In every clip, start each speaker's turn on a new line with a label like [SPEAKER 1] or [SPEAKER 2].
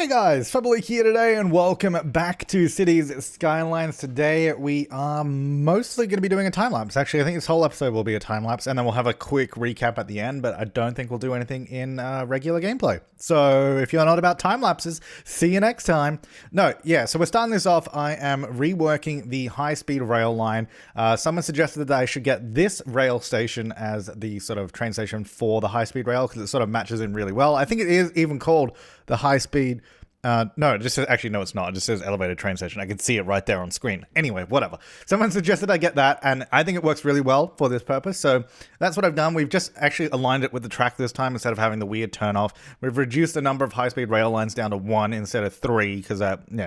[SPEAKER 1] Hey guys, Flabaliki here today and welcome back to Cities Skylines. Today we are mostly going to be doing a time-lapse. Actually, I think this whole episode will be a time-lapse and then we'll have a quick recap at the end, but I don't think we'll do anything in regular gameplay. So if you're not about time-lapses, see you next time. So we're starting this off. I am reworking the high-speed rail line. Someone suggested that I should get this rail station as the sort of train station for the high-speed rail because it sort of matches in really well. I think it is even called the high-speed. No, it just says, actually, no, it's not. It just says elevated train station. I can see it right there on screen. Anyway, whatever. Someone suggested I get that, and I think it works really well for this purpose. So that's what I've done. We've just actually aligned it with the track this time instead of having the weird turn off. We've reduced the number of high-speed rail lines down to 1 instead of 3 because,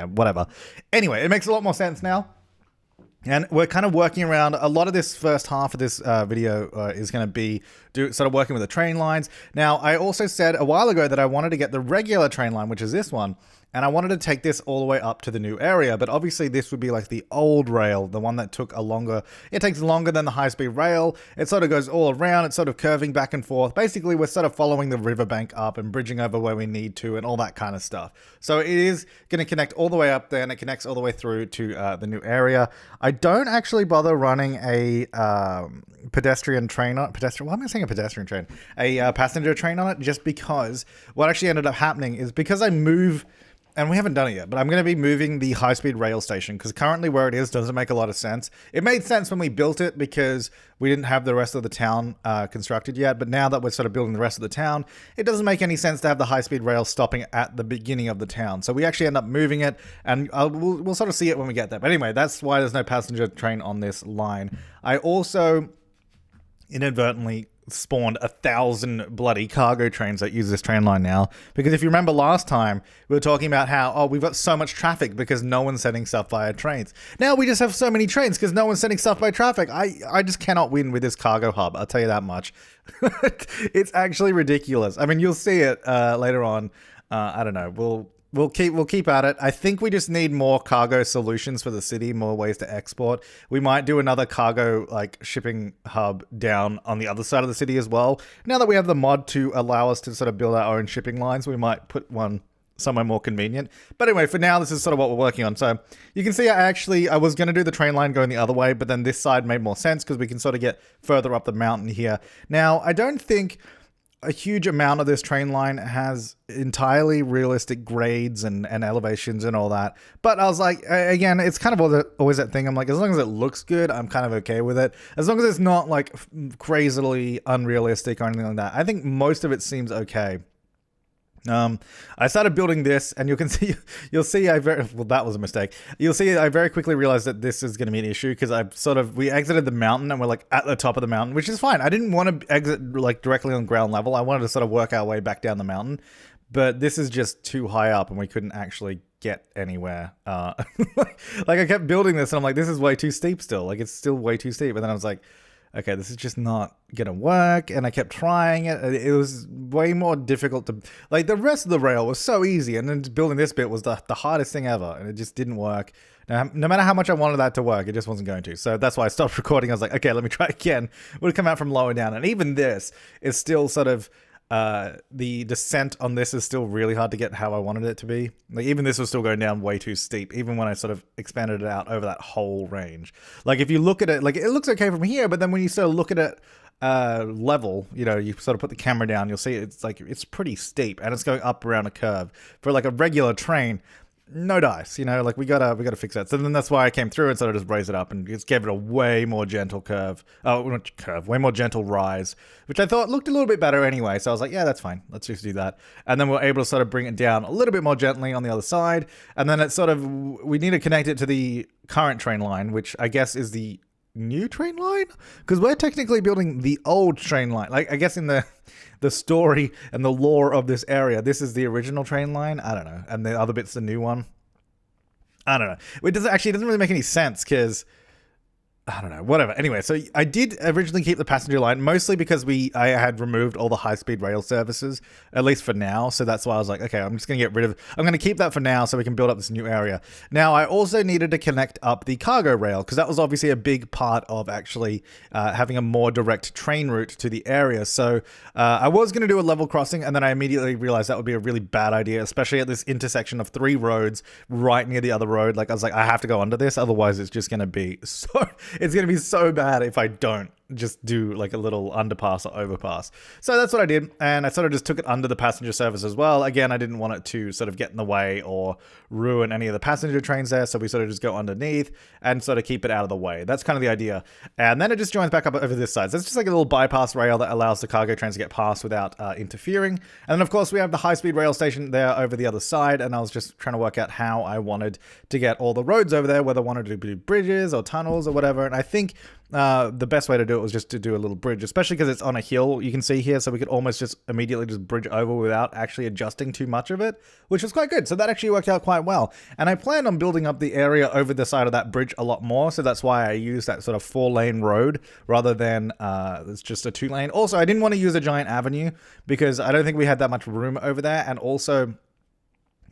[SPEAKER 1] whatever. Anyway, it makes a lot more sense now. And we're kind of working around a lot of this first half of this video is going to be sort of working with the train lines. Now, I also said a while ago that I wanted to get the regular train line, which is this one, and I wanted to take this all the way up to the new area. But obviously, this would be like the old rail, the one that took it takes longer than the high-speed rail. It sort of goes all around. It's sort of curving back and forth. Basically, we're sort of following the riverbank up and bridging over where we need to and all that kind of stuff. So it is going to connect all the way up there, and it connects all the way through to the new area. I don't actually bother running a pedestrian train on it. Why am I saying a pedestrian train? A passenger train on it, just because what actually ended up happening is because I move, and we haven't done it yet, but I'm going to be moving the high-speed rail station because currently where it is doesn't make a lot of sense. It made sense when we built it because we didn't have the rest of the town constructed yet, but now that we're sort of building the rest of the town, it doesn't make any sense to have the high-speed rail stopping at the beginning of the town. So we actually end up moving it, and we'll sort of see it when we get there. But anyway, that's why there's no passenger train on this line. I also inadvertently spawned 1,000 bloody cargo trains that use this train line now, because if you remember last time we were talking about how we've got so much traffic because no one's sending stuff via trains. Now we just have so many trains because no one's sending stuff by traffic. I just cannot win with this cargo hub, I'll tell you that much. It's actually ridiculous. I mean, you'll see it later on. I don't know, We'll keep at it. I think we just need more cargo solutions for the city, more ways to export. We might do another cargo shipping hub down on the other side of the city as well. Now that we have the mod to allow us to sort of build our own shipping lines, we might put one somewhere more convenient. But anyway, for now, this is sort of what we're working on. So you can see I was going to do the train line going the other way, but then this side made more sense because we can sort of get further up the mountain here. Now, I don't think a huge amount of this train line has entirely realistic grades and elevations and all that. But I was like, again, it's kind of always that thing. I'm like, as long as it looks good, I'm kind of okay with it. As long as it's not like crazily unrealistic or anything like that. I think most of it seems okay. I started building this, and you'll see that was a mistake. You'll see I very quickly realized that this is going to be an issue because we exited the mountain and we're like at the top of the mountain, which is fine. I didn't want to exit like directly on ground level. I wanted to sort of work our way back down the mountain, but this is just too high up and we couldn't actually get anywhere. Like I kept building this and I'm like, this is way too steep still. Like it's still way too steep. And then I was like, okay, this is just not gonna work, and I kept trying it. It was way more difficult to, like, the rest of the rail was so easy, and then building this bit was the hardest thing ever, and it just didn't work. Now, no matter how much I wanted that to work, it just wasn't going to. So that's why I stopped recording. I was like, okay, let me try again. Would have come out from lower down, and even this is still sort of, the descent on this is still really hard to get how I wanted it to be. Like even this was still going down way too steep, even when I sort of expanded it out over that whole range. Like if you look at it, like it looks okay from here, but then when you sort of look at it level, you sort of put the camera down, you'll see it's pretty steep and it's going up around a curve. For like a regular train, no dice, like we gotta fix that. So then that's why I came through and sort of just raised it up and just gave it a way more gentle way more gentle rise, which I thought looked a little bit better anyway. So I was like, yeah, that's fine. Let's just do that. And then we're able to sort of bring it down a little bit more gently on the other side. And then it's we need to connect it to the current train line, which I guess is the new train line, because we're technically building the old train line. Like I guess in the story and the lore of this area, this is the original train line. I don't know, and the other bit's the new one. I don't know. It doesn't really make any sense because I don't know, whatever. Anyway, so I did originally keep the passenger line, mostly because I had removed all the high-speed rail services, at least for now. So that's why I was like, okay, I'm just going to get rid of, I'm going to keep that for now so we can build up this new area. Now, I also needed to connect up the cargo rail, because that was obviously a big part of actually having a more direct train route to the area. So I was going to do a level crossing, and then I immediately realized that would be a really bad idea, especially at this intersection of 3 roads right near the other road. Like, I was like, I have to go under this, otherwise it's just going to be so... It's going to be so bad if I don't just do like a little underpass or overpass. So that's what I did. And I sort of just took it under the passenger service as well. Again, I didn't want it to sort of get in the way or ruin any of the passenger trains there. So we sort of just go underneath and sort of keep it out of the way. That's kind of the idea. And then it just joins back up over this side. So it's just like a little bypass rail that allows the cargo trains to get past without interfering. And then of course we have the high-speed rail station there over the other side. And I was just trying to work out how I wanted to get all the roads over there, whether I wanted to do bridges or tunnels or whatever. And I think the best way to do it was just to do a little bridge, especially because it's on a hill, you can see here, so we could almost just immediately just bridge over without actually adjusting too much of it, which was quite good. So that actually worked out quite well. And I plan on building up the area over the side of that bridge a lot more, so that's why I used that sort of 4-lane road rather than it's just a 2-lane. Also, I didn't want to use a giant avenue because I don't think we had that much room over there, and also...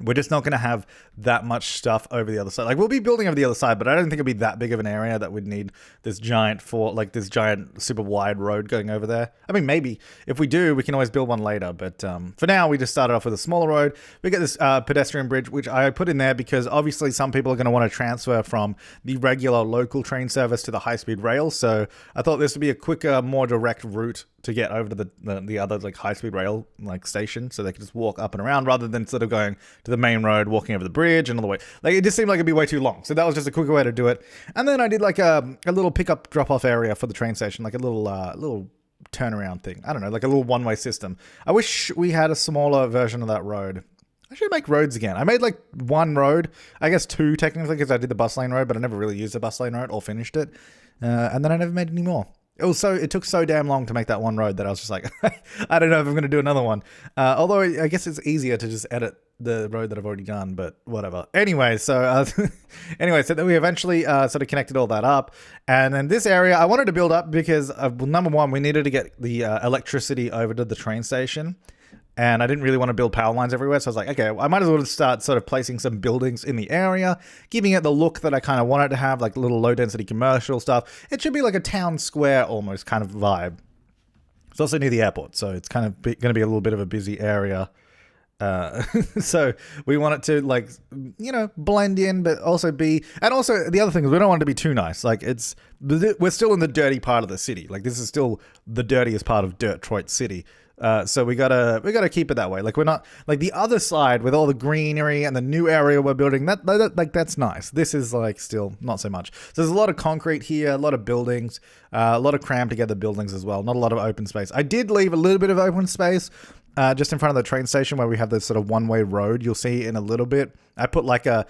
[SPEAKER 1] we're just not going to have that much stuff over the other side. Like, we'll be building over the other side, but I don't think it'll be that big of an area that would need this giant this giant super wide road going over there. I mean, maybe if we do, we can always build one later. But for now, we just started off with a smaller road. We get this pedestrian bridge, which I put in there because obviously some people are going to want to transfer from the regular local train service to the high-speed rail. So I thought this would be a quicker, more direct route to get over to the other like high-speed rail like station, so they could just walk up and around rather than sort of going to the main road, walking over the bridge and all the way. Like, it just seemed like it'd be way too long, so that was just a quicker way to do it. And then I did like a little pickup drop-off area for the train station, like a little turnaround thing. I don't know, like a little one-way system. I wish we had a smaller version of that road. I should make roads again. I made like 1 road, I guess 2 technically, because I did the bus lane road, but I never really used the bus lane road or finished it. And then I never made any more. It took so damn long to make that 1 road that I was just like, I don't know if I'm going to do another one. Although I guess it's easier to just edit the road that I've already done, but whatever. Anyway, so then we eventually sort of connected all that up. And then this area I wanted to build up because number 1, we needed to get the electricity over to the train station. And I didn't really want to build power lines everywhere. So I was like, okay, I might as well start sort of placing some buildings in the area, giving it the look that I kind of want it to have, like little low density commercial stuff. It should be like a town square almost kind of vibe. It's also near the airport, so it's kind of going to be a little bit of a busy area. So we want it to like, blend in, but also be, and also the other thing is we don't want it to be too nice. Like we're still in the dirty part of the city. Like this is still the dirtiest part of Detroit City. So we gotta keep it that way. Like we're not like the other side with all the greenery and the new area we're building. That's nice. This is like still not so much. So there's a lot of concrete here, a lot of buildings, a lot of crammed together buildings as well. Not a lot of open space. I did leave a little bit of open space. Just in front of the train station where we have this sort of one-way road. You'll see in a little bit. I put like a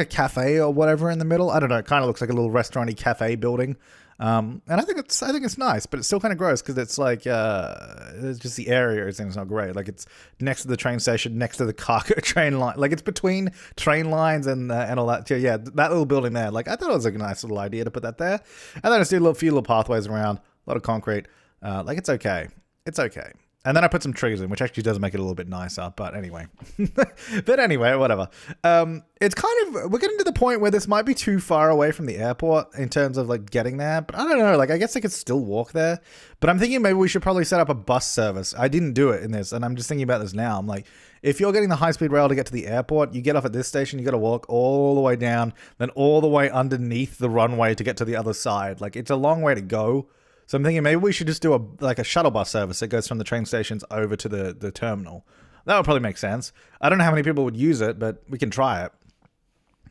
[SPEAKER 1] cafe or whatever in the middle. I don't know. It kind of looks like a little restaurant-y cafe building. And I think it's nice, but it's still kind of gross because it's like it's just the area is not great. Like it's next to the train station, next to the cargo train line. Like it's between train lines and all that. Yeah, that little building there. Like I thought it was like a nice little idea to put that there. And then I just did a few little pathways around, a lot of concrete. Like it's okay. It's okay. And then I put some trees in, which actually does make it a little bit nicer. But anyway, whatever. It's kind of, we're getting to the point where this might be too far away from the airport in terms of like getting there. But I don't know, like I guess I could still walk there. But I'm thinking maybe we should probably set up a bus service. I didn't do it in this, and I'm just thinking about this now. I'm like, if you're getting the high-speed rail to get to the airport, you get off at this station, you got to walk all the way down, then all the way underneath the runway to get to the other side. Like it's a long way to go. So I'm thinking maybe we should just do a shuttle bus service that goes from the train stations over to the terminal. That would probably make sense. I don't know how many people would use it, but we can try it.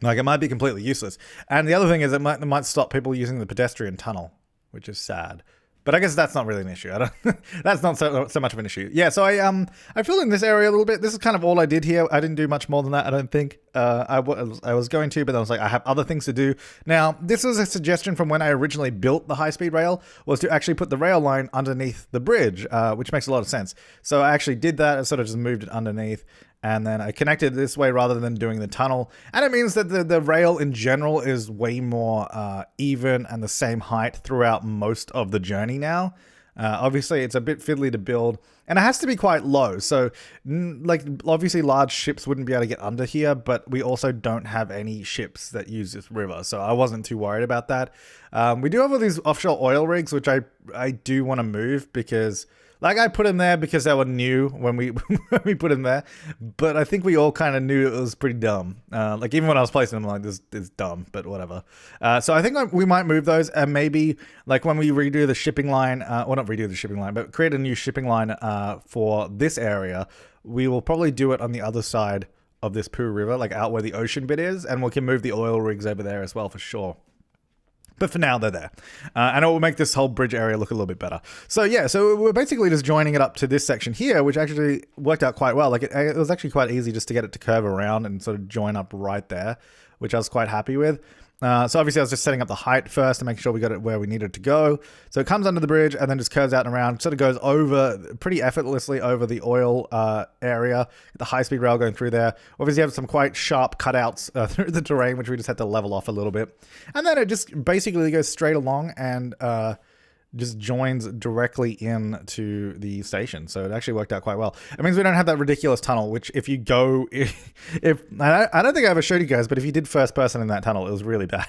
[SPEAKER 1] Like it might be completely useless. And the other thing is it might stop people using the pedestrian tunnel, which is sad. But I guess that's not really an issue. That's not so much of an issue. Yeah, so I filled in this area a little bit. This is kind of all I did here. I didn't do much more than that, I don't think. I was going to, but I was like, I have other things to do. Now, this was a suggestion from when I originally built the high-speed rail, was to actually put the rail line underneath the bridge, which makes a lot of sense. So I actually did that. I sort of just moved it underneath. and then I connected this way rather than doing the tunnel. And it means that the rail in general is way more even and the same height throughout most of the journey now. Obviously, it's a bit fiddly to build, and it has to be quite low. So, like, obviously large ships wouldn't be able to get under here, but we also don't have any ships that use this river, so I wasn't too worried about that. We do have all these offshore oil rigs, which I do want to move because... Like, I put them there because they were new when we when we put them there, but I think we all kind of knew it was pretty dumb. Like, even when I was placing them, I'm like, this is dumb, but whatever. So I think we might move those, and maybe, like, when we redo the shipping line, well, not redo the shipping line, but create a new shipping line for this area, we will probably do it on the other side of this Poo River, like out where the ocean bit is, and we can move the oil rigs over there as well, for sure. But for now, they're there. And it will make this whole bridge area look a little bit better. So yeah, so we're basically just joining it up to this section here, which actually worked out quite well. Like it was actually quite easy just to get it to curve around and sort of join up right there, which I was quite happy with. So obviously I was just setting up the height first to make sure we got it where we needed to go. So it comes under the bridge and then just curves out and around, sort of goes over pretty effortlessly over the oil area, the high-speed rail going through there. Obviously you have some quite sharp cutouts through the terrain, which we just had to level off a little bit. And then it just basically goes straight along and just joins directly into the station. So it actually worked out quite well. It means we don't have that ridiculous tunnel, which if you go, if I don't think I ever showed you guys, but if you did first person in that tunnel, it was really bad.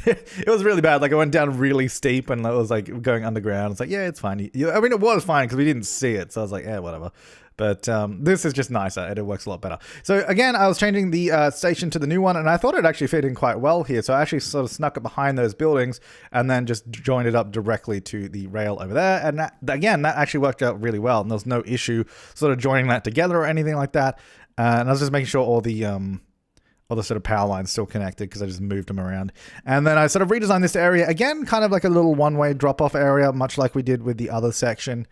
[SPEAKER 1] It was really bad. Like, it went down really steep and it was like going underground. It's like, yeah, it's fine. I mean, it was fine because we didn't see it. So I was like, yeah, whatever. But this is just nicer and it works a lot better. So again, I was changing the station to the new one and I thought it actually fit in quite well here. So I actually sort of snuck it behind those buildings and then just joined it up directly to the rail over there. And that, again, that actually worked out really well. And there was no issue sort of joining that together or anything like that. And I was just making sure all the sort of power lines still connected because I just moved them around. And then I sort of redesigned this area again, kind of like a little one-way drop-off area, much like we did with the other section.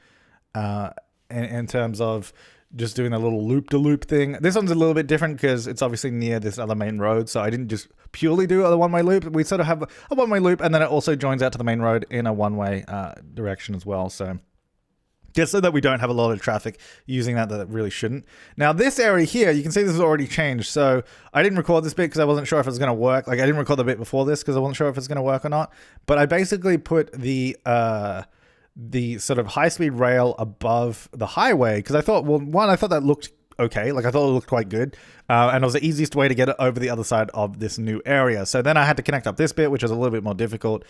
[SPEAKER 1] In terms of just doing a little loop-to-loop thing. This one's a little bit different because it's obviously near this other main road, so I didn't just purely do a one-way loop. We sort of have a one-way loop, and then it also joins out to the main road in a one-way direction as well, so just so that we don't have a lot of traffic using that really shouldn't. Now, this area here, you can see this has already changed, so I didn't record this bit because I wasn't sure if it was going to work. Like, I didn't record the bit before this because I wasn't sure if it's going to work or not, but I basically put the sort of high-speed rail above the highway because I thought, well, one, I thought that looked okay. Like, I thought it looked quite good. And it was the easiest way to get it over the other side of this new area. So then I had to connect up this bit, which was a little bit more difficult.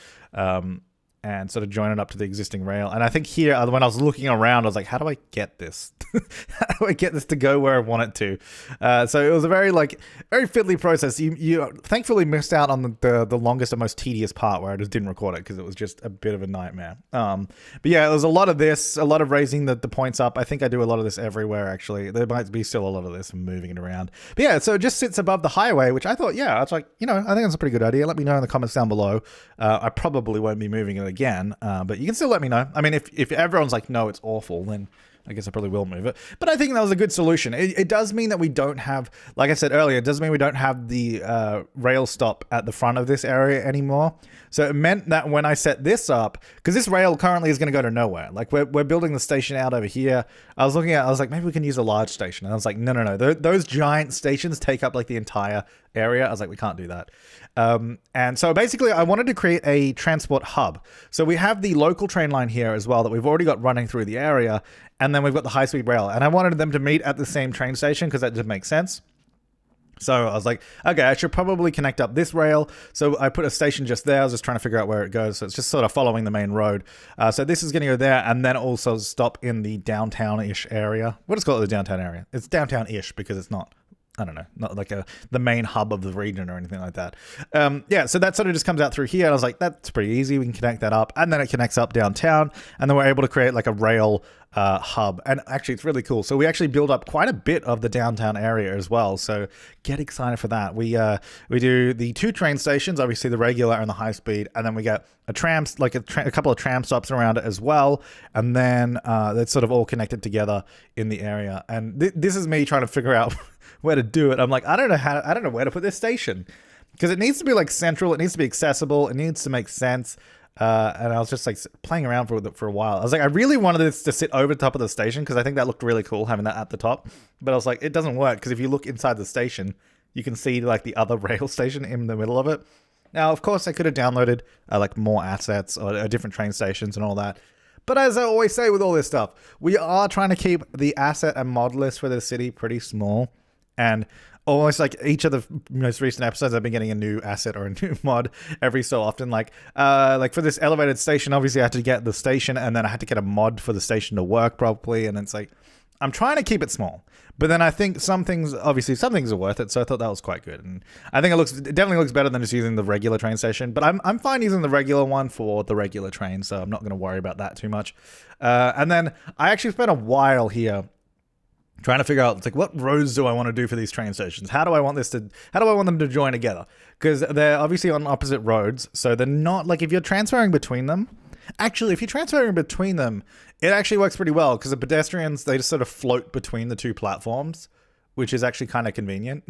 [SPEAKER 1] And sort of join it up to the existing rail. And I think here, when I was looking around, I was like, how do I get this? How do I get this to go where I want it to? So it was a very fiddly process. You thankfully missed out on the longest and most tedious part where I just didn't record it because it was just a bit of a nightmare. But yeah, it was a lot of this, a lot of raising the points up. I think I do a lot of this everywhere, actually. There might be still a lot of this and moving it around. But yeah, so it just sits above the highway, which I thought, yeah, it's like, I think that's a pretty good idea. Let me know in the comments down below. I probably won't be moving it again, but you can still let me know. I mean, if everyone's like, no, it's awful, then I guess I probably will move it. But I think that was a good solution. It does mean that we don't have, like I said earlier, it does mean we don't have the rail stop at the front of this area anymore. So it meant that when I set this up, because this rail currently is going to go to nowhere. Like, we're building the station out over here. I was like, maybe we can use a large station. And I was like, no. Those giant stations take up like the entire area. I was like, we can't do that. And so basically I wanted to create a transport hub. So we have the local train line here as well that we've already got running through the area. And then we've got the high-speed rail. And I wanted them to meet at the same train station because that just makes sense. So I was like, okay, I should probably connect up this rail. So I put a station just there. I was just trying to figure out where it goes. So it's just sort of following the main road. So this is going to go there and then also stop in the downtown-ish area. We'll just call it the downtown area. It's downtown-ish because it's not, I don't know, not like the main hub of the region or anything like that. Yeah, so that sort of just comes out through here. And I was like, that's pretty easy. We can connect that up. And then it connects up downtown. And then we're able to create like a rail hub. And actually, it's really cool. So we actually build up quite a bit of the downtown area as well. So get excited for that. We do the two train stations, obviously the regular and the high speed. And then we get a tram, like a couple of tram stops around it as well. And then that's sort of all connected together in the area. And this is me trying to figure out where to do it. I'm like, I don't know where to put this station because it needs to be like central. It needs to be accessible. It needs to make sense. And I was just like playing around for a while. I was like, I really wanted this to sit over the top of the station because I think that looked really cool having that at the top. But I was like, it doesn't work because if you look inside the station, you can see like the other rail station in the middle of it. Now, of course, I could have downloaded like more assets or different train stations and all that. But as I always say with all this stuff, we are trying to keep the asset and mod list for the city pretty small. And almost like each of the most recent episodes, I've been getting a new asset or a new mod every so often. Like for this elevated station, obviously I had to get the station and then I had to get a mod for the station to work properly. And it's like, I'm trying to keep it small. But then I think some things are worth it. So I thought that was quite good. And I think it definitely looks better than just using the regular train station. But I'm fine using the regular one for the regular train. So I'm not going to worry about that too much. And then I actually spent a while here trying to figure out, it's like, what roads do I want to do for these train stations? How do I want them to join together? Because they're obviously on opposite roads. So they're not, like, if you're transferring between them, actually, if you're transferring between them, it actually works pretty well because the pedestrians, they just sort of float between the two platforms, which is actually kind of convenient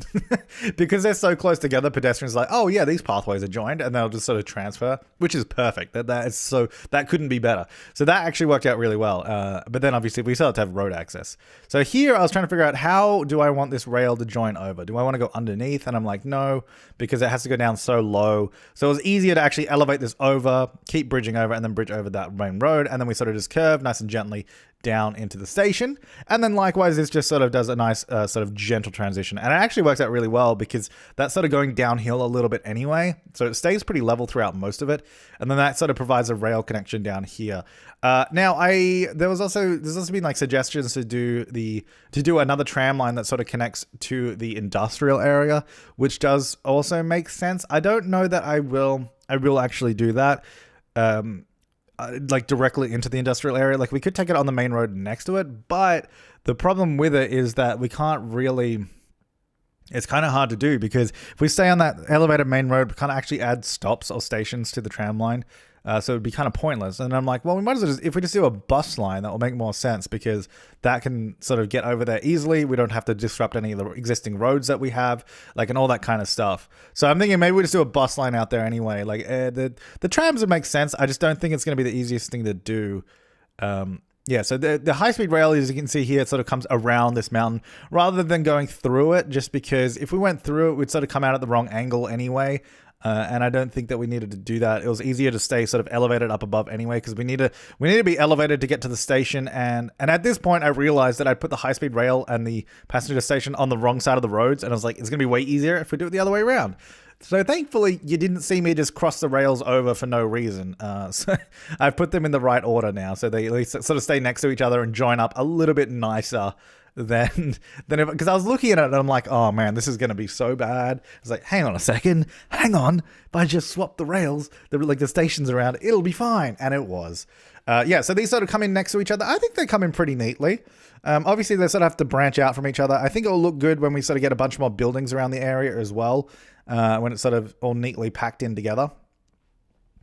[SPEAKER 1] because they're so close together. Pedestrians are like, oh yeah, these pathways are joined, and they'll just sort of transfer, which is perfect. That couldn't be better. So that actually worked out really well. But then obviously we still have to have road access. So here I was trying to figure out, how do I want this rail to join over? Do I want to go underneath? And I'm like, no, because it has to go down so low. So it was easier to actually elevate this over, keep bridging over, and then bridge over that main road. And then we sort of just curve nice and gently down into the station. And then likewise, this just sort of does a nice sort of gentle transition. And it actually works out really well because that's sort of going downhill a little bit anyway. So it stays pretty level throughout most of it. And then that sort of provides a rail connection down here. Now there's also been like suggestions to do another tram line that sort of connects to the industrial area, which does also make sense. I don't know that I will actually do that. Like directly into the industrial area. Like we could take it on the main road next to it, but the problem with it is that we can't really, it's kind of hard to do because if we stay on that elevated main road, we can't actually add stops or stations to the tram line. So it'd be kind of pointless. And I'm like, well, we might as well if we just do a bus line, that will make more sense because that can sort of get over there easily. We don't have to disrupt any of the existing roads that we have, like, and all that kind of stuff. So I'm thinking maybe we just do a bus line out there anyway. Like the trams would make sense. I just don't think it's going to be the easiest thing to do. Yeah, so the high-speed rail, as you can see here, it sort of comes around this mountain rather than going through it, just because if we went through it, we'd sort of come out at the wrong angle anyway. And I don't think that we needed to do that. It was easier to stay sort of elevated up above anyway, because we need to be elevated to get to the station. And at this point, I realized that I put the high-speed rail and the passenger station on the wrong side of the roads, and I was like, it's going to be way easier if we do it the other way around. So thankfully, you didn't see me just cross the rails over for no reason. So I've put them in the right order now, so they at least sort of stay next to each other and join up a little bit nicer than because I was looking at it and I'm like, oh man, this is going to be so bad. It's like, hang on a second, hang on. If I just swap the rails, the stations around, it'll be fine. And it was. Yeah, so these sort of come in next to each other. I think they come in pretty neatly. Obviously, they sort of have to branch out from each other. I think it'll look good when we sort of get a bunch more buildings around the area as well, when it's sort of all neatly packed in together.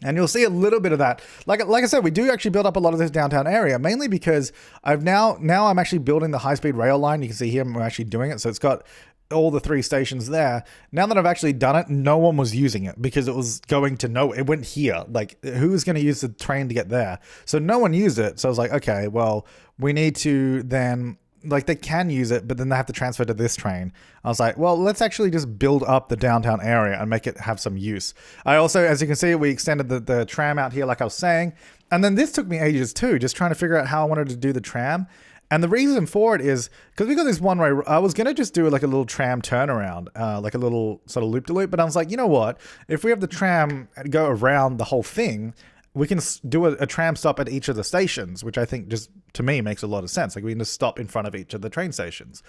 [SPEAKER 1] And you'll see a little bit of that. Like I said, we do actually build up a lot of this downtown area, mainly because I'm actually building the high-speed rail line. You can see here I'm actually doing it. So it's got all the 3 stations there. Now that I've actually done it, no one was using it because it was going to nowhere. It went here. Like, who's going to use the train to get there? So no one used it. So I was like, okay, well, we need to then... Like, they can use it, but then they have to transfer to this train. I was like, well, let's actually just build up the downtown area and make it have some use. I also, as you can see, we extended the tram out here, like I was saying. And then this took me ages too, just trying to figure out how I wanted to do the tram. And the reason for it is because we got this one way. I was going to just do like a little tram turnaround, like a little sort of loop-de-loop. But I was like, you know what? If we have the tram go around the whole thing, we can do a tram stop at each of the stations, which I think just, to me, makes a lot of sense. Like, we can just stop in front of each of the train stations.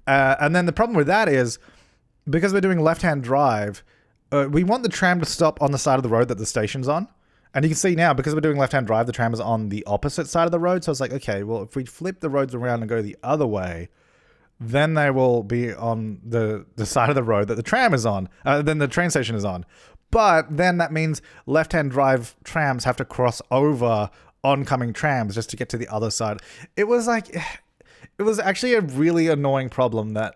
[SPEAKER 1] And then the problem with that is, because we're doing left-hand drive, we want the tram to stop on the side of the road that the station's on. And you can see now, because we're doing left-hand drive, the tram is on the opposite side of the road. So it's like, okay, well, if we flip the roads around and go the other way, then they will be on the side of the road that the tram is on, then the train station is on. But then that means left-hand drive trams have to cross over oncoming trams just to get to the other side. It was actually a really annoying problem that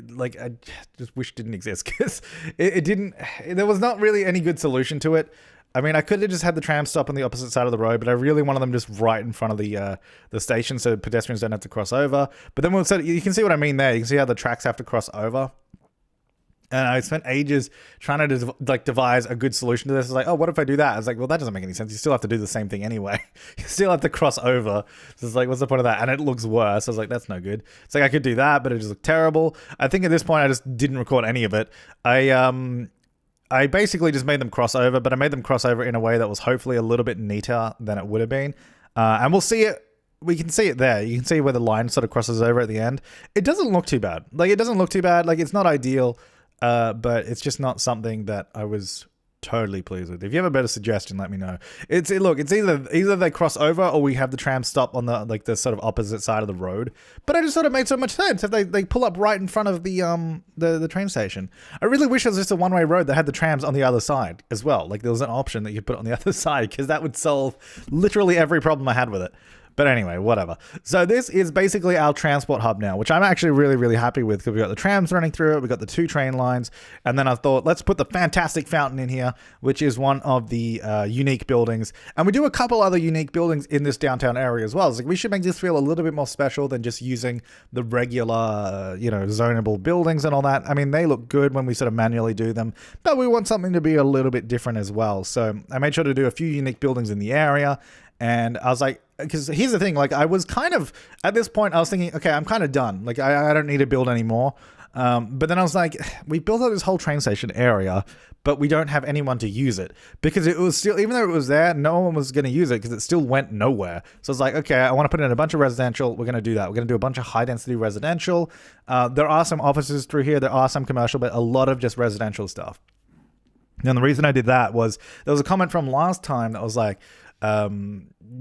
[SPEAKER 1] like I just wish didn't exist, because it didn't. There was not really any good solution to it. I mean, I could have just had the tram stop on the opposite side of the road, but I really wanted them just right in front of the station so pedestrians don't have to cross over. But then you can see what I mean there. You can see how the tracks have to cross over. And I spent ages trying to devise a good solution to this. It's like, oh, what if I do that? I was like, well, that doesn't make any sense. You still have to do the same thing anyway. You still have to cross over. So it's like, what's the point of that? And it looks worse. I was like, that's no good. It's like I could do that, but it just looked terrible. I think at this point I just didn't record any of it. I basically just made them cross over, but I made them cross over in a way that was hopefully a little bit neater than it would have been. And we'll see it. We can see it there. You can see where the line sort of crosses over at the end. It doesn't look too bad. Like, it doesn't look too bad. Like, it's not ideal. But it's just not something that I was totally pleased with. If you have a better suggestion, let me know. It's either they cross over or we have the tram stop on the sort of opposite side of the road. But I just thought it made so much sense if they pull up right in front of the train station. I really wish it was just a one-way road that had the trams on the other side as well. Like, there was an option that you put on the other side, because that would solve literally every problem I had with it. But anyway, whatever. So this is basically our transport hub now, which I'm actually really, really happy with, because we've got the trams running through it, we've got the 2 train lines, and then I thought, let's put the fantastic fountain in here, which is one of the unique buildings. And we do a couple other unique buildings in this downtown area as well. It's like, we should make this feel a little bit more special than just using the regular, zonable buildings and all that. I mean, they look good when we sort of manually do them, but we want something to be a little bit different as well. So I made sure to do a few unique buildings in the area. And I was like, because here's the thing, like, I was kind of, at this point, I was thinking, okay, I'm kind of done. Like, I don't need to build anymore. But then I was like, we built out this whole train station area, but we don't have anyone to use it, because it was still, even though it was there, no one was going to use it because it still went nowhere. So it's like, okay, I want to put in a bunch of residential. We're going to do that. We're going to do a bunch of high density residential. There are some offices through here. There are some commercial, but a lot of just residential stuff. And the reason I did that was there was a comment from last time that was like,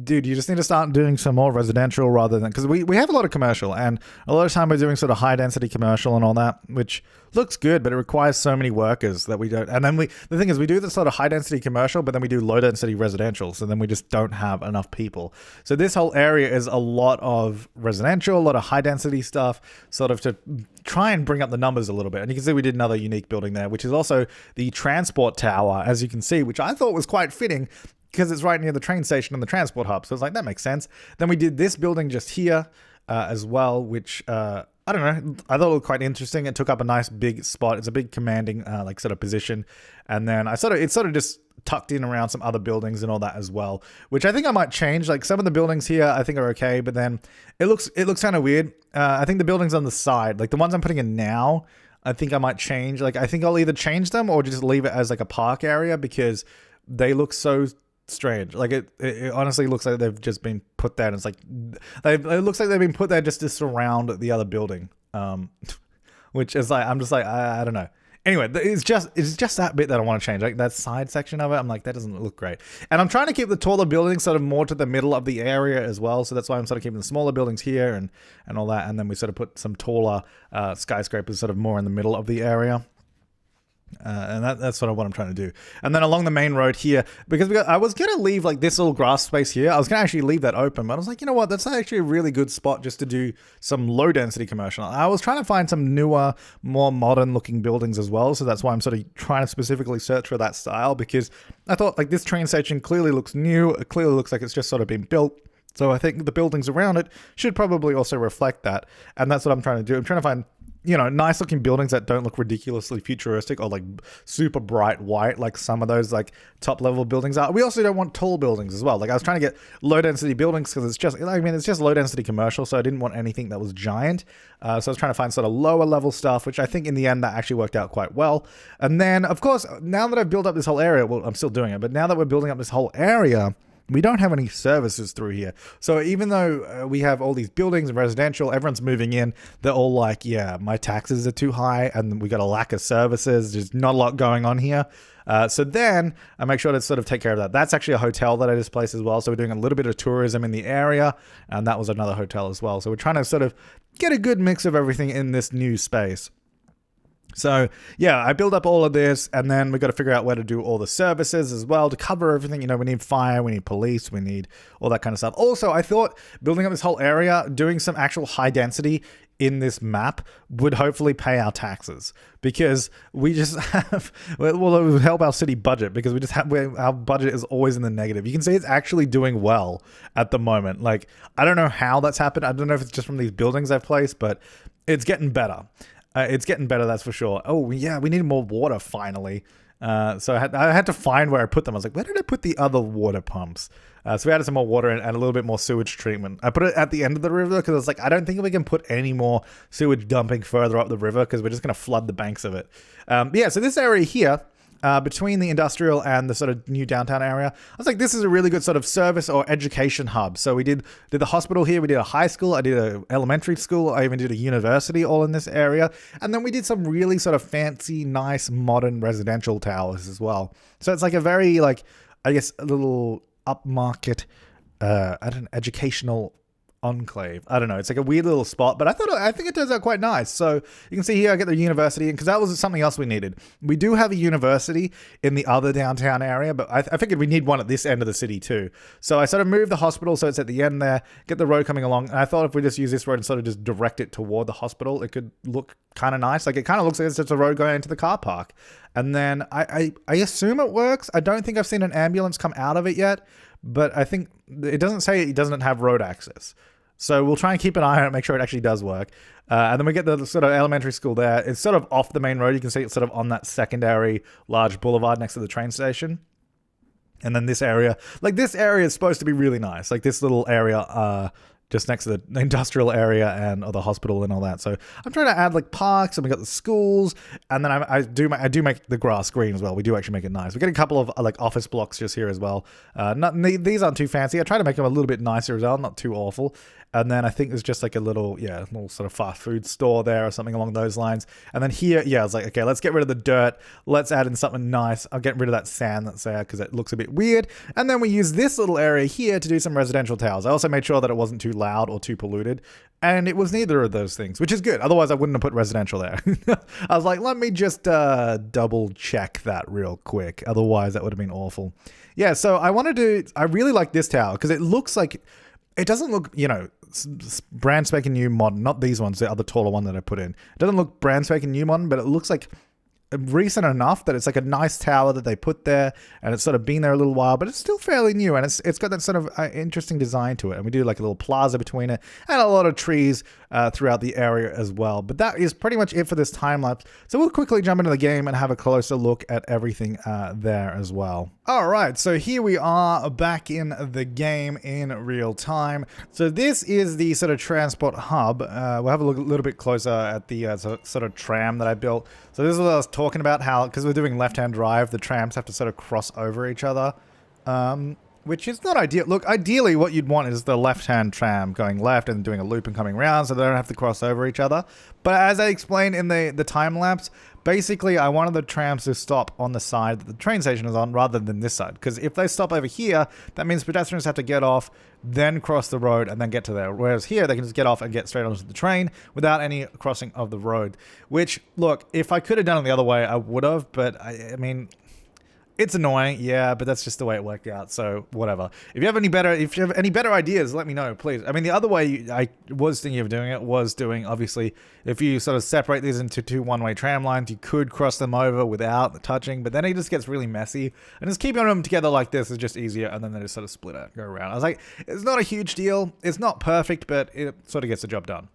[SPEAKER 1] dude, you just need to start doing some more residential rather than, because we have a lot of commercial, and a lot of time we're doing sort of high density commercial and all that, which looks good, but it requires so many workers that we don't. And then the thing is, we do this sort of high density commercial, but then we do low density residential, so then we just don't have enough people. So this whole area is a lot of residential, a lot of high density stuff, sort of to try and bring up the numbers a little bit. And you can see we did another unique building there, which is also the transport tower, as you can see, which I thought was quite fitting, because it's right near the train station and the transport hub. So it's like, that makes sense. Then we did this building just here as well, which, I don't know, I thought it looked quite interesting. It took up a nice big spot. It's a big commanding sort of position. And then it's sort of just tucked in around some other buildings and all that as well, which I think I might change. Like, some of the buildings here I think are okay, but then it looks kind of weird. I think the buildings on the side, like the ones I'm putting in now, I think I might change. Like, I think I'll either change them or just leave it as like a park area, because they look so strange. Like, it honestly looks like they've just been put there, and it's like it looks like they've been put there just to surround the other building, which is like, I'm just like, I don't know. Anyway, it's just that bit that I want to change, like that side section of it. I'm like, that doesn't look great. And I'm trying to keep the taller buildings sort of more to the middle of the area as well, so that's why I'm sort of keeping the smaller buildings here and all that, and then we sort of put some taller skyscrapers sort of more in the middle of the area. And that's sort of what I'm trying to do. And then along the main road here, because I was going to leave like this little grass space here. I was going to actually leave that open, but I was like, you know what? That's actually a really good spot just to do some low density commercial. I was trying to find some newer, more modern looking buildings as well. So that's why I'm sort of trying to specifically search for that style, because I thought like this train station clearly looks new. It clearly looks like it's just sort of been built. So I think the buildings around it should probably also reflect that. And that's what I'm trying to do. I'm trying to find, you know, nice looking buildings that don't look ridiculously futuristic or like super bright white like some of those like top level buildings are. We also don't want tall buildings as well. Like, I was trying to get low density buildings because it's just low density commercial, so I didn't want anything that was giant. So I was trying to find sort of lower level stuff, which I think in the end that actually worked out quite well. And then of course, now that I've built up this whole area, well, I'm still doing it, but now that we're building up this whole area, we don't have any services through here. So even though we have all these buildings and residential, everyone's moving in, they're all like, yeah, my taxes are too high and we got a lack of services. There's not a lot going on here. So then I make sure to sort of take care of that. That's actually a hotel that I displaced as well. So we're doing a little bit of tourism in the area, and that was another hotel as well. So we're trying to sort of get a good mix of everything in this new space. So yeah, I build up all of this, and then we got to figure out where to do all the services as well to cover everything. You know, we need fire, we need police, we need all that kind of stuff. Also, I thought building up this whole area, doing some actual high density in this map would hopefully pay our taxes, because we just have, well, it would help our city budget, because we just have, our budget is always in the negative. You can see it's actually doing well at the moment. Like, I don't know how that's happened. I don't know if it's just from these buildings I've placed, but it's getting better. It's getting better, that's for sure. Oh, yeah, we need more water, finally. So I had to find where I put them. I was like, where did I put the other water pumps? So we added some more water and a little bit more sewage treatment. I put it at the end of the river because I was like, I don't think we can put any more sewage dumping further up the river, because we're just going to flood the banks of it. Yeah, so this area here, between the industrial and the sort of new downtown area, I was like, this is a really good sort of service or education hub. So we did the hospital here, we did a high school, I did an elementary school, I even did a university all in this area. And then we did some really sort of fancy, nice, modern residential towers as well. So it's like a very, like, I guess, a little upmarket, educational enclave. I don't know. It's like a weird little spot, but I think it turns out quite nice. So you can see here, I get the university, because that was something else we needed. We do have a university in the other downtown area, but I figured we need one at this end of the city too. So I sort of moved the hospital so it's at the end there, get the road coming along. And I thought if we just use this road and sort of just direct it toward the hospital, it could look kind of nice. Like, it kind of looks like it's just a road going into the car park. And then I assume it works. I don't think I've seen an ambulance come out of it yet, but I think it doesn't say it doesn't have road access. So we'll try and keep an eye on it, make sure it actually does work. And then we get the sort of elementary school there. It's sort of off the main road. You can see it's sort of on that secondary large boulevard next to the train station. And then this area, like, this area is supposed to be really nice. Like, this little area, just next to the industrial area and the hospital and all that. So I'm trying to add like parks, and we got the schools, and then I do make the grass green as well. We do actually make it nice. We get a couple of like office blocks just here as well. These aren't too fancy. I try to make them a little bit nicer as well, not too awful. And then I think there's just like a little sort of fast food store there or something along those lines. And then here, I was like, okay, let's get rid of the dirt. Let's add in something nice. I'll get rid of that sand that's there because it looks a bit weird. And then we use this little area here to do some residential towers. I also made sure that it wasn't too loud or too polluted. And it was neither of those things, which is good. Otherwise, I wouldn't have put residential there. I was like, let me just double check that real quick. Otherwise, that would have been awful. Yeah, so I really like this tower because it looks like, it doesn't look, brand spanking new modern, not these ones, the other taller one that I put in. It doesn't look brand spanking new modern, but it looks like recent enough that it's like a nice tower that they put there, and it's sort of been there a little while, but it's still fairly new, and it's got that sort of interesting design to it. And we do like a little plaza between it and a lot of trees throughout the area as well. But that is pretty much it for this time lapse. So we'll quickly jump into the game and have a closer look at everything there as well. All right, so here we are back in the game in real time. So this is the sort of transport hub. We'll have a look a little bit closer at the sort of tram that I built. So this is what I was talking about, how, because we're doing left-hand drive, the trams have to sort of cross over each other, which is not ideal. Look, ideally what you'd want is the left-hand tram going left and doing a loop and coming around so they don't have to cross over each other. But as I explained in the time lapse, basically I wanted the trams to stop on the side that the train station is on rather than this side. Because if they stop over here, that means pedestrians have to get off, then cross the road and then get to there. Whereas here, they can just get off and get straight onto the train without any crossing of the road. Which, look, if I could have done it the other way, I would have. But, I mean, it's annoying, yeah, but that's just the way it worked out, so whatever. If you have any better ideas, let me know, please. I mean, the other way I was thinking of doing it was doing, obviously, if you sort of separate these into two one-way tram lines, you could cross them over without touching, but then it just gets really messy. And just keeping them together like this is just easier, and then they just sort of split out, go around. I was like, it's not a huge deal. It's not perfect, but it sort of gets the job done.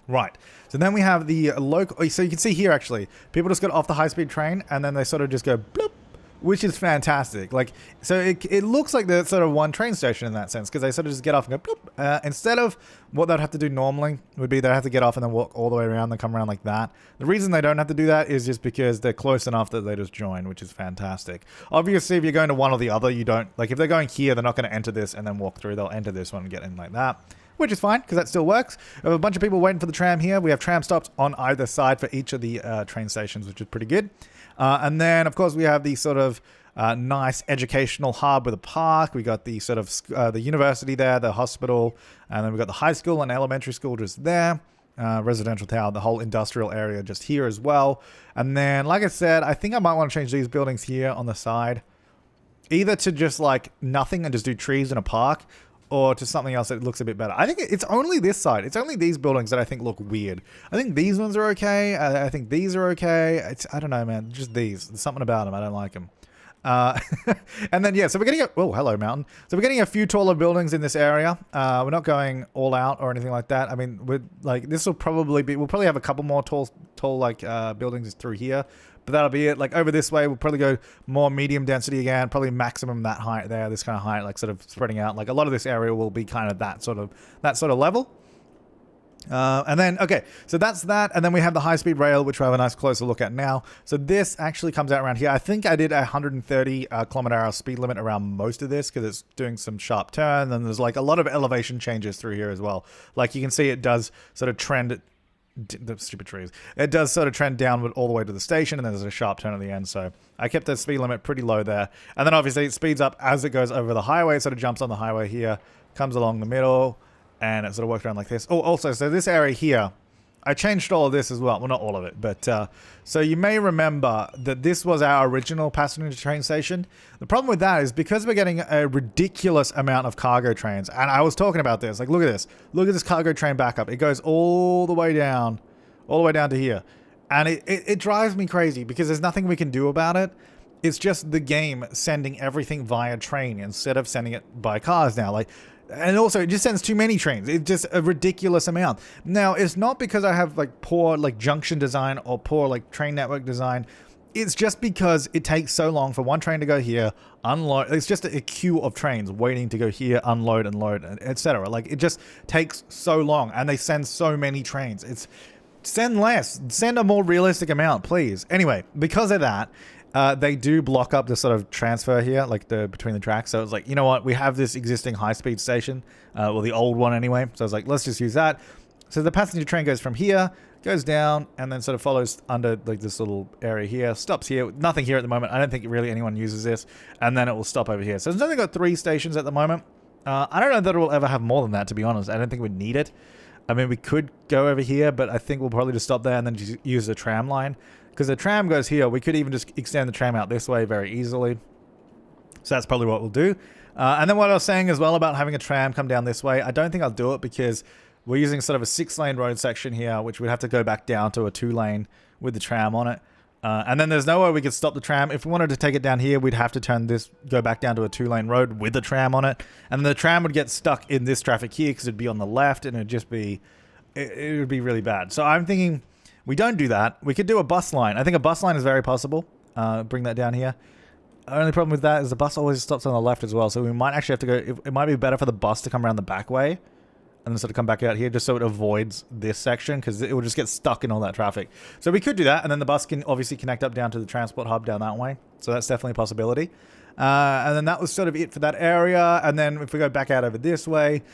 [SPEAKER 1] Right, so then we have the local, so you can see here actually, people just got off the high-speed train, and then they sort of just go bloop, which is fantastic. Like, so it looks like the sort of one train station in that sense, because they sort of just get off and go bloop. Instead of what they'd have to do normally would be they'd have to get off and then walk all the way around, then come around like that. The reason they don't have to do that is just because they're close enough that they just join, which is fantastic. Obviously, if you're going to one or the other, you don't, like if they're going here, they're not going to enter this and then walk through. They'll enter this one and get in like that, which is fine because that still works. We have a bunch of people waiting for the tram here. We have tram stops on either side for each of the train stations, which is pretty good. And then, of course, we have the sort of nice educational hub with a park. We got the sort of the university there, the hospital, and then we got the high school and elementary school just there. residential tower, the whole industrial area just here as well. And then, like I said, I think I might want to change these buildings here on the side. Either to just like nothing and just do trees in a park, or to something else that looks a bit better. I think it's only this side. It's only these buildings that I think look weird. I think these ones are okay. I think these are okay. I don't know, man. Just these. There's something about them. I don't like them. And then, yeah, so we're getting oh, hello, mountain. So we're getting a few taller buildings in this area. We're not going all out or anything like that. I mean, we're like, this will probably be, we'll probably have a couple more tall like, buildings through here. But that'll be it. Like over this way, we'll probably go more medium density again. Probably maximum that height there, this kind of height, like sort of spreading out. Like a lot of this area will be kind of that sort of level. And then, okay, so that's that. And then we have the high-speed rail, which we'll have a nice closer look at now. So this actually comes out around here. I think I did a 130 kilometer-hour speed limit around most of this because it's doing some sharp turn. And there's like a lot of elevation changes through here as well. Like you can see it does sort of trend, the stupid trees. It does sort of trend downward all the way to the station, and then there's a sharp turn at the end. So I kept the speed limit pretty low there. And then obviously it speeds up as it goes over the highway. It sort of jumps on the highway here, comes along the middle, and it sort of works around like this. Oh, also, so this area here, I changed all of this as well. Well, not all of it, but so you may remember that this was our original passenger train station. The problem with that is because we're getting a ridiculous amount of cargo trains, and I was talking about this. Like, look at this. Look at this cargo train backup. It goes all the way down to here. And it drives me crazy because there's nothing we can do about it. It's just the game sending everything via train instead of sending it by cars now. Like, and also, it just sends too many trains. It's just a ridiculous amount. Now, it's not because I have, like, poor, like, junction design or poor, like, train network design. It's just because it takes so long for one train to go here, unload. It's just a queue of trains waiting to go here, unload and load, etc. Like, it just takes so long, and they send so many trains. It's send less. Send a more realistic amount, please. Anyway, because of that, they do block up the sort of transfer here, like between the tracks. So it's like, you know what? We have this existing high-speed station, well, the old one anyway. So I was like, let's just use that. So the passenger train goes from here, goes down, and then sort of follows under like this little area here, stops here. Nothing here at the moment. I don't think really anyone uses this. And then it will stop over here. So it's only got 3 stations at the moment. I don't know that it will ever have more than that, to be honest. I don't think we need it. I mean, we could go over here, but I think we'll probably just stop there and then just use the tram line. Because the tram goes here, we could even just extend the tram out this way very easily. So that's probably what we'll do. And then what I was saying as well about having a tram come down this way, I don't think I'll do it because we're using sort of a 6-lane road section here, which we'd have to go back down to a 2-lane with the tram on it. And then there's no way we could stop the tram. If we wanted to take it down here, we'd have to go back down to a 2-lane road with the tram on it. And the tram would get stuck in this traffic here because it'd be on the left and it'd just be, it would be really bad. So I'm thinking, we don't do that. We could do a bus line. I think a bus line is very possible. Bring that down here. The only problem with that is the bus always stops on the left as well. So we might actually have to go... It might be better for the bus to come around the back way and then sort of come back out here just so it avoids this section because it will just get stuck in all that traffic. So we could do that. And then the bus can obviously connect up down to the transport hub down that way. So that's definitely a possibility. And then that was sort of it for that area. And then if we go back out over this way...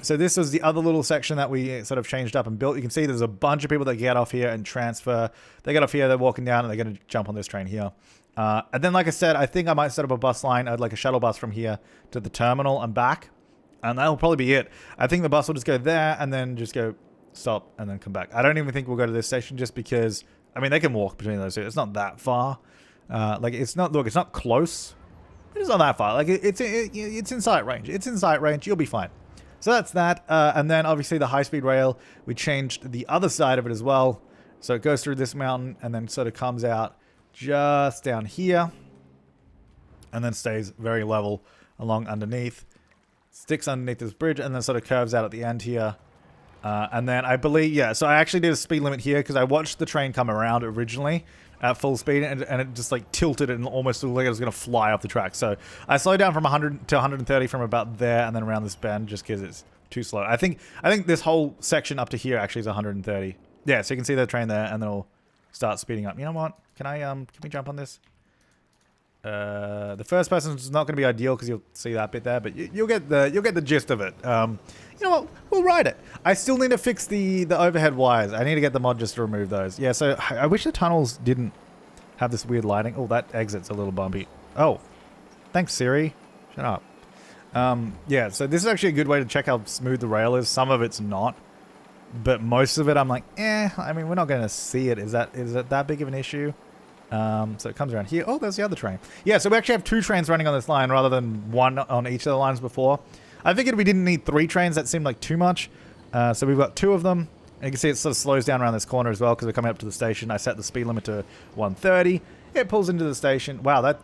[SPEAKER 1] So this was the other little section that we sort of changed up and built. You can see there's a bunch of people that get off here and transfer. They get off here, they're walking down, and they're going to jump on this train here. And then, like I said, I think I might set up a bus line, like a shuttle bus from here to the terminal and back. And that'll probably be it. I think the bus will just go there and then just go stop and then come back. I don't even think we'll go to this station just because, I mean, they can walk between those two. It's not that far. Like, it's not, look, it's not close. It's not that far. Like, it's in sight range. It's in sight range. You'll be fine. So that's that. And then obviously the high-speed rail, we changed the other side of it as well. So it goes through this mountain and then sort of comes out just down here and then stays very level along underneath, sticks underneath this bridge and then sort of curves out at the end here. And then I believe, yeah, so I actually did a speed limit here because I watched the train come around originally at full speed and it just like tilted and almost looked like it was going to fly off the track. So I slowed down from 100 to 130 from about there and then around this bend just because it's too slow. I think this whole section up to here actually is 130. Yeah, so you can see the train there and then it'll start speeding up. You know what? Can we jump on this? The first person is not going to be ideal because you'll see that bit there, but you'll get the gist of it. You know what? We'll ride it. I still need to fix the overhead wires. I need to get the mod just to remove those. Yeah, so I wish the tunnels didn't have this weird lighting. Oh, that exit's a little bumpy. Oh, thanks, Siri. Shut up. Yeah, so this is actually a good way to check how smooth the rail is. Some of it's not. but most of it I'm like, I mean, we're not going to see it. Is it that big of an issue? So it comes around here. Oh, there's the other train. Yeah, so we actually have 2 trains running on this line rather than 1 on each of the lines before. I figured we didn't need 3 trains. That seemed like too much. So we've got 2 of them. And you can see it sort of slows down around this corner as well because we're coming up to the station. I set the speed limit to 130. It pulls into the station. Wow,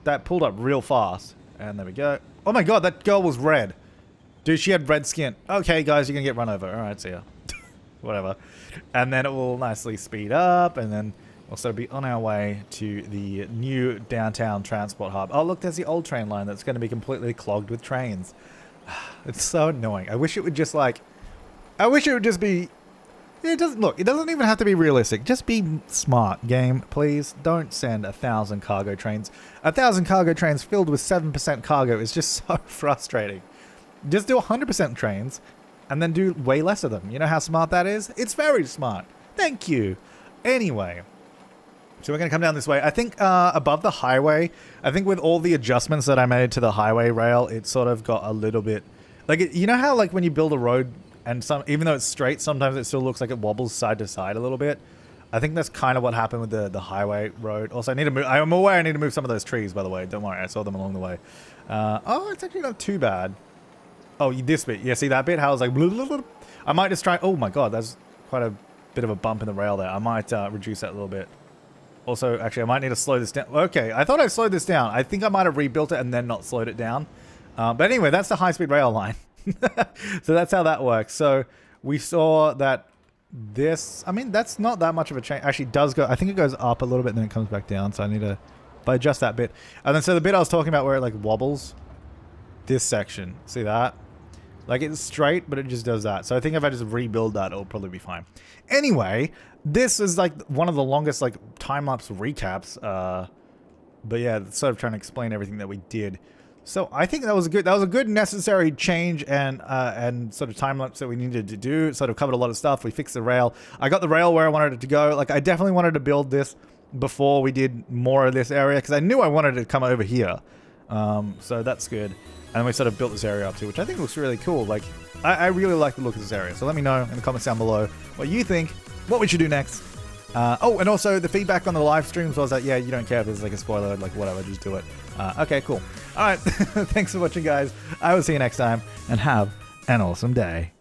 [SPEAKER 1] that pulled up real fast. And there we go. Oh my god, that girl was red. Dude, she had red skin. Okay, guys, you're going to get run over. All right, see ya. Whatever. And then it will nicely speed up. And then we'll sort of be on our way to the new downtown transport hub. Oh, look, there's the old train line that's going to be completely clogged with trains. It's so annoying. I wish it would just be... It doesn't even have to be realistic. Just be smart, game, please. Don't send 1,000 cargo trains. 1,000 cargo trains filled with 7% cargo is just so frustrating. Just do 100% trains and then do way less of them. You know how smart that is? It's very smart. Thank you. Anyway, so we're going to come down this way. I think above the highway, I think with all the adjustments that I made to the highway rail, it sort of got a little bit... Like, you know how like when you build a road... And even though it's straight, sometimes it still looks like it wobbles side to side a little bit. I think that's kind of what happened with the highway road. Also, I'm aware I need to move some of those trees, by the way. Don't worry, I saw them along the way. Oh, it's actually not too bad. Oh, this bit. Yeah, see that bit? How I was like... Blah, blah, blah. I might just try... Oh my god, that's quite a bit of a bump in the rail there. I might reduce that a little bit. Also, actually, I might need to slow this down. Okay, I thought I slowed this down. I think I might have rebuilt it and then not slowed it down. But anyway, that's the high-speed rail line. So that's how that works. So we saw that this, I mean, that's not that much of a change. Actually, it does go, I think it goes up a little bit and then it comes back down. So I need to adjust that bit. And then so the bit I was talking about where it like wobbles, this section, see that? Like it's straight, but it just does that. So I think if I just rebuild that, it'll probably be fine. Anyway, this is like one of the longest like time-lapse recaps. But yeah, sort of trying to explain everything that we did. So I think that was a good necessary change and sort of time lapse that we needed to do. It sort of covered a lot of stuff. We fixed the rail. I got the rail where I wanted it to go. Like I definitely wanted to build this before we did more of this area because I knew I wanted it to come over here. So that's good. And we sort of built this area up too, which I think looks really cool. Like I really like the look of this area. So let me know in the comments down below what you think, what we should do next. Oh, and also the feedback on the live streams was that, yeah, you don't care if there's like a spoiler, like whatever, just do it. Okay, cool. All right. Thanks for watching, guys. I will see you next time and have an awesome day.